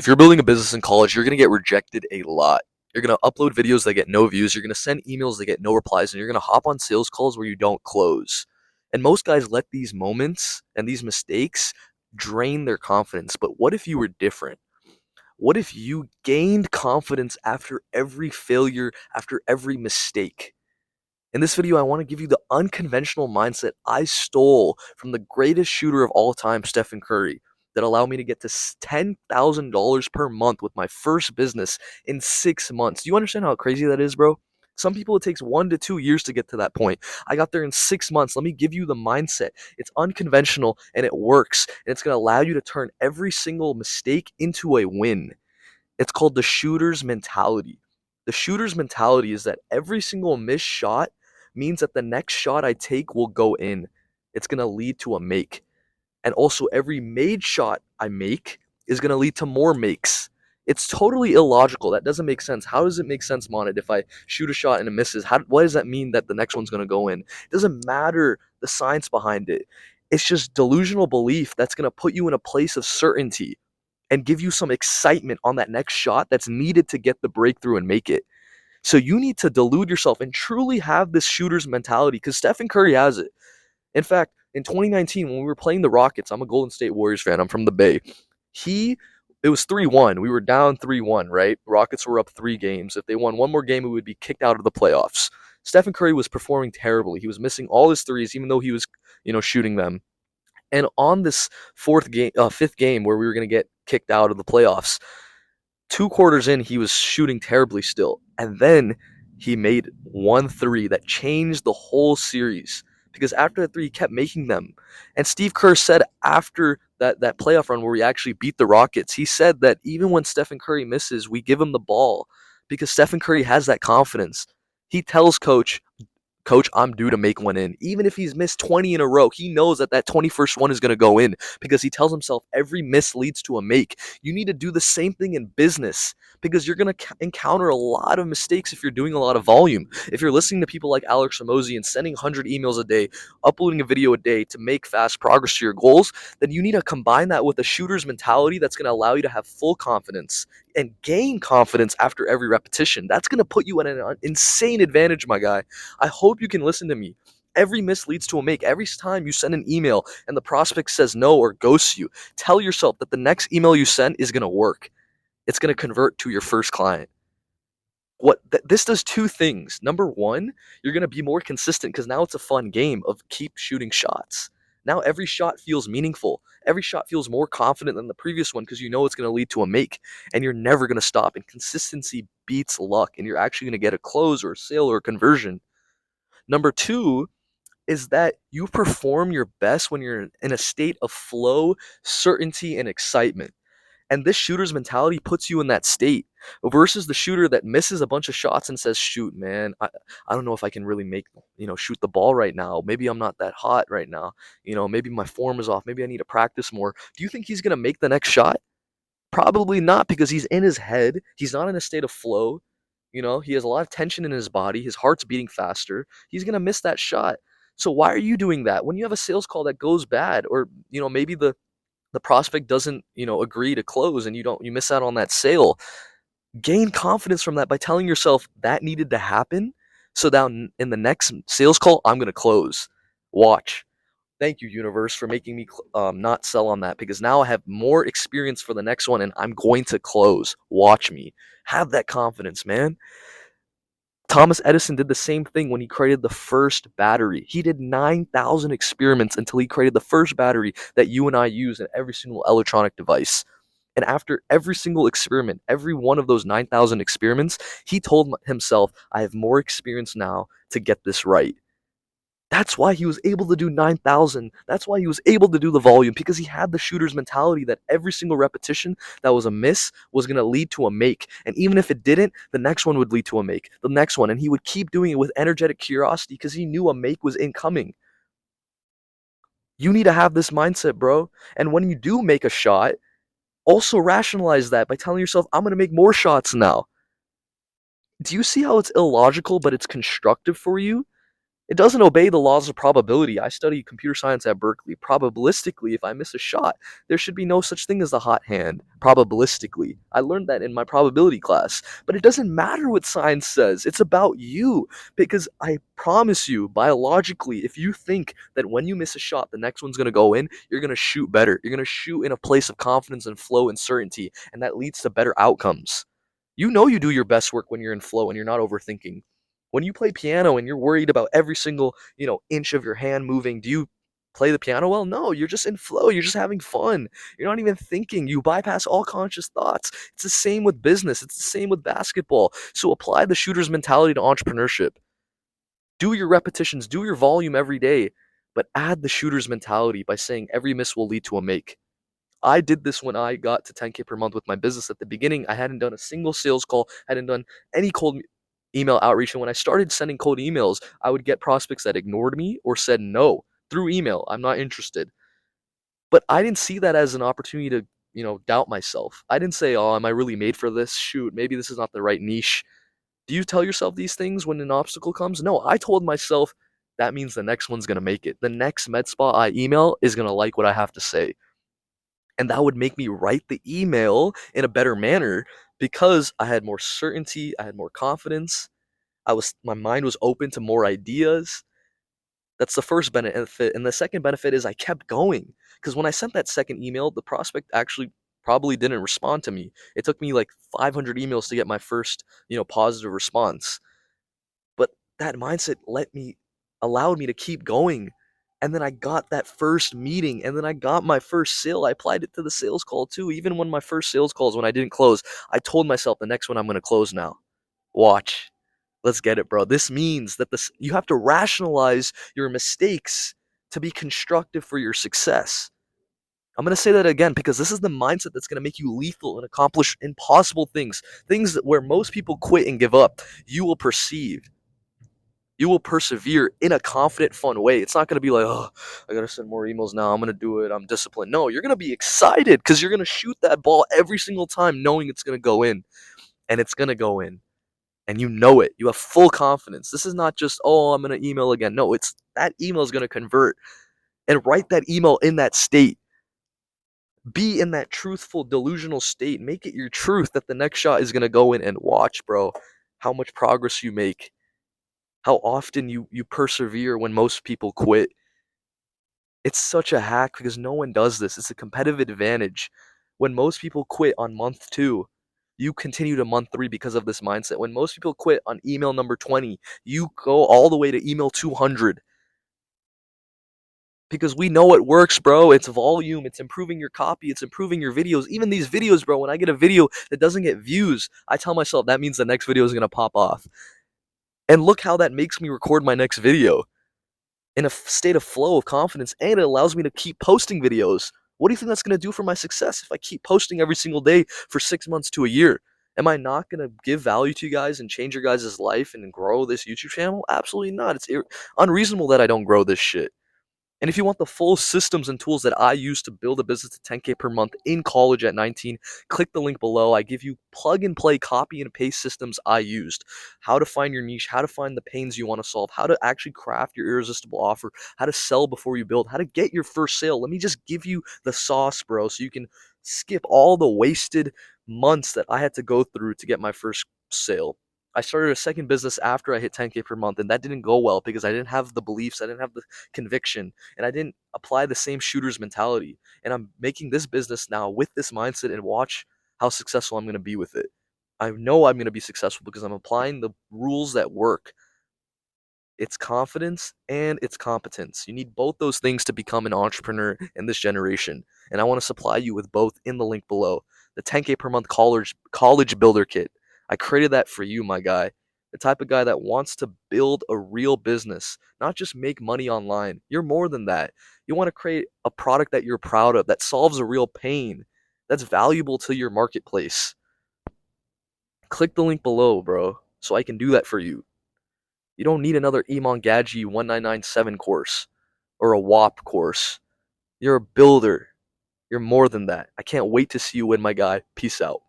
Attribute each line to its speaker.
Speaker 1: If you're building a business in college, you're going to get rejected a lot. You're going to upload videos that get no views. You're going to send emails that get no replies. And you're going to hop on sales calls where you don't close. And most guys let these moments and these mistakes drain their confidence. But what if you were different? What if you gained confidence after every failure, after every mistake? In this video, I want to give you the unconventional mindset I stole from the greatest shooter of all time, Stephen Curry, that allowed me to get to $10,000 per month with my first business in 6 months. Do you understand how crazy that is, bro? Some people, it takes 1 to 2 years to get to that point. I got there in 6 months. Let me give you the mindset. It's unconventional and it works. And it's going to allow you to turn every single mistake into a win. It's called the shooter's mentality. The shooter's mentality is that every single missed shot means that the next shot I take will go in. It's going to lead to a make. And also, every made shot I make is going to lead to more makes. It's totally illogical. That doesn't make sense. How does it make sense, Monet? If I shoot a shot and it misses, what does that mean that the next one's going to go in? It doesn't matter the science behind it. It's just delusional belief that's going to put you in a place of certainty and give you some excitement on that next shot that's needed to get the breakthrough and make it. So you need to delude yourself and truly have this shooter's mentality because Stephen Curry has it. In fact, in 2019, when we were playing the Rockets, I'm a Golden State Warriors fan. I'm from the Bay. It was 3-1. We were down 3-1, right? Rockets were up 3 games. If they won one more game, we would be kicked out of the playoffs. Stephen Curry was performing terribly. He was missing all his threes, even though he was, shooting them. And on this fifth game where we were going to get kicked out of the playoffs, 2 quarters in, he was shooting terribly still. And then he made 1 3 that changed the whole series. Because after that three, he kept making them. And Steve Kerr said after that playoff run where we actually beat the Rockets, he said that even when Stephen Curry misses, we give him the ball. Because Stephen Curry has that confidence. He tells Coach, I'm due to make one in. Even if he's missed 20 in a row, he knows that 21st one is going to go in because he tells himself every miss leads to a make. You need to do the same thing in business because you're going to encounter a lot of mistakes if you're doing a lot of volume. If you're listening to people like Alex Ramosi and sending 100 emails a day, uploading a video a day to make fast progress to your goals, then you need to combine that with a shooter's mentality that's going to allow you to have full confidence and gain confidence after every repetition. That's going to put you at an insane advantage, my guy. I hope you can listen to me. Every miss leads to a make. Every time you send an email and the prospect says no or ghosts you, tell yourself that the next email you send is going to work. It's going to convert to your first client. This does 2 things. Number one, you're going to be more consistent because now it's a fun game of keep shooting shots. Now every shot feels meaningful. Every shot feels more confident than the previous one because you know it's going to lead to a make, and you're never going to stop. And consistency beats luck, and you're actually going to get a close or a sale or a conversion. Number two is that you perform your best when you're in a state of flow, certainty, and excitement. And this shooter's mentality puts you in that state versus the shooter that misses a bunch of shots and says, shoot, man, I don't know if I can really shoot the ball right now. Maybe I'm not that hot right now. Maybe my form is off. Maybe I need to practice more. Do you think he's going to make the next shot? Probably not because he's in his head. He's not in a state of flow. He has a lot of tension in his body. His heart's beating faster. He's going to miss that shot. So why are you doing that? When you have a sales call that goes bad or, maybe the prospect doesn't, agree to close and you miss out on that sale, gain confidence from that by telling yourself that needed to happen. So that in the next sales call, I'm going to close. Watch. Thank you, universe, for making me not sell on that because now I have more experience for the next one and I'm going to close. Watch me. Have that confidence, man. Thomas Edison did the same thing when he created the first battery. He did 9,000 experiments until he created the first battery that you and I use in every single electronic device. And after every single experiment, every one of those 9,000 experiments, he told himself, I have more experience now to get this right. That's why he was able to do 9,000. That's why he was able to do the volume because he had the shooter's mentality that every single repetition that was a miss was going to lead to a make. And even if it didn't, the next one would lead to a make, the next one. And he would keep doing it with energetic curiosity because he knew a make was incoming. You need to have this mindset, bro. And when you do make a shot, also rationalize that by telling yourself, I'm going to make more shots now. Do you see how it's illogical, but it's constructive for you? It doesn't obey the laws of probability. I study computer science at Berkeley. Probabilistically, if I miss a shot, there should be no such thing as the hot hand. Probabilistically. I learned that in my probability class. But it doesn't matter what science says. It's about you. Because I promise you, biologically, if you think that when you miss a shot, the next one's going to go in, you're going to shoot better. You're going to shoot in a place of confidence and flow and certainty. And that leads to better outcomes. You know you do your best work when you're in flow and you're not overthinking. When you play piano and you're worried about every single, inch of your hand moving, do you play the piano well? No, you're just in flow. You're just having fun. You're not even thinking. You bypass all conscious thoughts. It's the same with business. It's the same with basketball. So apply the shooter's mentality to entrepreneurship. Do your repetitions, do your volume every day, but add the shooter's mentality by saying every miss will lead to a make. I did this when I got to 10K per month with my business. At the beginning, I hadn't done a single sales call, hadn't done any cold email outreach. And when I started sending cold emails, I would get prospects that ignored me or said no through email. I'm not interested. But I didn't see that as an opportunity to, doubt myself. I didn't say, oh, am I really made for this? Shoot, maybe this is not the right niche. Do you tell yourself these things when an obstacle comes? No, I told myself that means the next one's going to make it. The next med spa I email is going to like what I have to say. And that would make me write the email in a better manner because I had more certainty, I had more confidence. My mind was open to more ideas. That's the first benefit. And the second benefit is I kept going. Because when I sent that second email, the prospect actually probably didn't respond to me. It took me like 500 emails to get my first, positive response. But that mindset allowed me to keep going. And then I got that first meeting, and then I got my first sale. I applied it to the sales call too. Even when my first sales calls, when I didn't close, I told myself the next one I'm going to close now. Watch. Let's get it, bro. This means that you have to rationalize your mistakes to be constructive for your success. I'm going to say that again because this is the mindset that's going to make you lethal and accomplish impossible things. Things where most people quit and give up. You will perceive. You will persevere in a confident, fun way. It's not going to be like, oh, I got to send more emails now. I'm going to do it. I'm disciplined. No, you're going to be excited because you're going to shoot that ball every single time knowing it's going to go in. And it's going to go in. And you know it. You have full confidence. This is not just, oh, I'm going to email again. No, it's that email is going to convert. And write that email in that state. Be in that truthful, delusional state. Make it your truth that the next shot is going to go in, and watch, bro, how much progress you make. How often you persevere when most people quit. It's such a hack because no one does this. It's a competitive advantage. When most people quit on month 2, you continue to month 3 because of this mindset. When most people quit on email number 20, you go all the way to email 200 because we know it works, bro. It's volume, it's improving your copy, it's improving your videos. Even these videos, bro, when I get a video that doesn't get views, I tell myself that means the next video is going to pop off. And look how that makes me record my next video in a state of flow of confidence, and it allows me to keep posting videos. What do you think that's going to do for my success if I keep posting every single day for 6 months to a year? Am I not going to give value to you guys and change your guys' life and grow this YouTube channel? Absolutely not. It's unreasonable that I don't grow this shit. And if you want the full systems and tools that I use to build a business to 10K per month in college at 19, click the link below. I give you plug and play copy and paste systems I used. How to find your niche, how to find the pains you want to solve, how to actually craft your irresistible offer, how to sell before you build, how to get your first sale. Let me just give you the sauce, bro, so you can skip all the wasted months that I had to go through to get my first sale. I started a second business after I hit 10K per month, and that didn't go well because I didn't have the beliefs, I didn't have the conviction, and I didn't apply the same shooter's mentality. And I'm making this business now with this mindset, and watch how successful I'm going to be with it. I know I'm going to be successful because I'm applying the rules that work. It's confidence and it's competence. You need both those things to become an entrepreneur in this generation. And I want to supply you with both in the link below. The 10K per month college builder kit. I created that for you, my guy. The type of guy that wants to build a real business, not just make money online. You're more than that. You want to create a product that you're proud of, that solves a real pain, that's valuable to your marketplace. Click the link below, bro, so I can do that for you. You don't need another Iman Gadji 1997 course or a WAP course. You're a builder. You're more than that. I can't wait to see you win, my guy. Peace out.